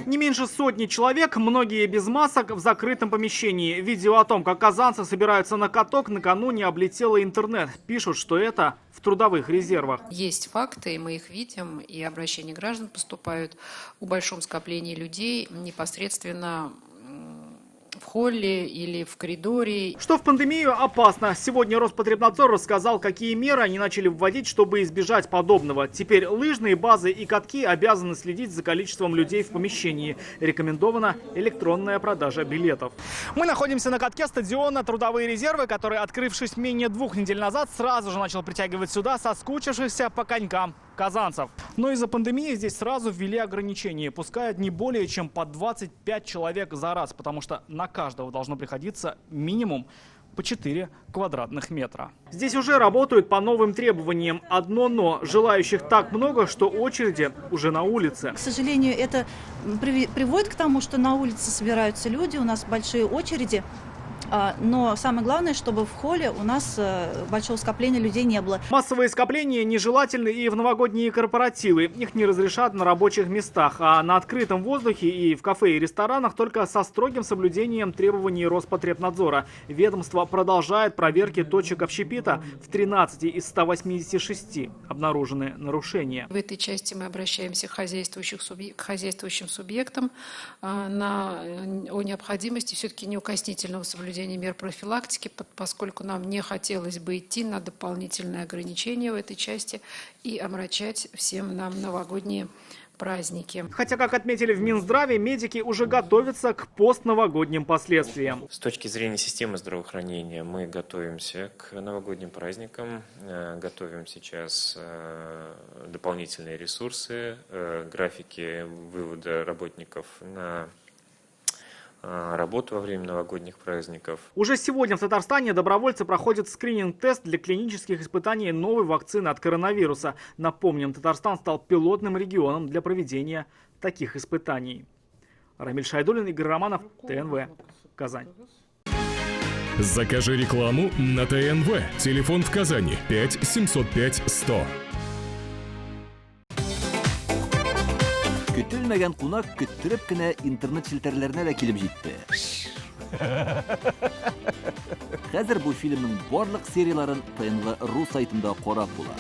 Не меньше сотни человек, многие без масок, в закрытом помещении. Видео о том, как казанцы собираются на каток, накануне облетело интернет. Пишут, что это в трудовых резервах. Есть факты, и мы их видим, и обращения граждан поступают о большом скоплении людей непосредственно в холле или в коридоре. Что в пандемию опасно. Сегодня Роспотребнадзор рассказал, какие меры они начали вводить, чтобы избежать подобного. Теперь лыжные базы и катки обязаны следить за количеством людей в помещении. Рекомендована электронная продажа билетов. Мы находимся на катке стадиона «Трудовые резервы», который, открывшись менее 2 недель назад, сразу же начал притягивать сюда соскучившихся по конькам казанцев. Но из-за пандемии здесь сразу ввели ограничения. Пускают не более чем по 25 человек за раз, потому что на каждого должно приходиться минимум по 4 квадратных метра. Здесь уже работают по новым требованиям. Одно но. Желающих так много, что очереди уже на улице. К сожалению, это приводит к тому, что на улице собираются люди, у нас большие очереди. Но самое главное, чтобы в холле у нас большого скопления людей не было. Массовые скопления нежелательны и в новогодние корпоративы. Их не разрешат на рабочих местах, а на открытом воздухе и в кафе и ресторанах только со строгим соблюдением требований Роспотребнадзора. Ведомство продолжает проверки точек общепита. В 13 из 186 обнаружены нарушения. В этой части мы обращаемся к хозяйствующим субъектам о необходимости все-таки неукоснительного соблюдения мер профилактики, поскольку нам не хотелось бы идти на дополнительные ограничения в этой части и омрачать всем нам новогодние праздники. Хотя, как отметили в Минздраве, медики уже готовятся к постновогодним последствиям. С точки зрения системы здравоохранения мы готовимся к новогодним праздникам, готовим сейчас дополнительные ресурсы, графики вывода работников на работу во время новогодних праздников. Уже сегодня в Татарстане добровольцы проходят скрининг-тест для клинических испытаний новой вакцины от коронавируса. Напомним, Татарстан стал пилотным регионом для проведения таких испытаний. Рамиль Шайдуллин, Игорь Романов, ТНВ, Казань. Закажи рекламу на ТНВ. Телефон в Казани 5 705 100. Көтелмәгән кунак көттөреп кенә интернет челтәрләренә дә килеп җитте. Хәзер бу фильмның барлык серияларын ТНВ.ру сайтында карап була.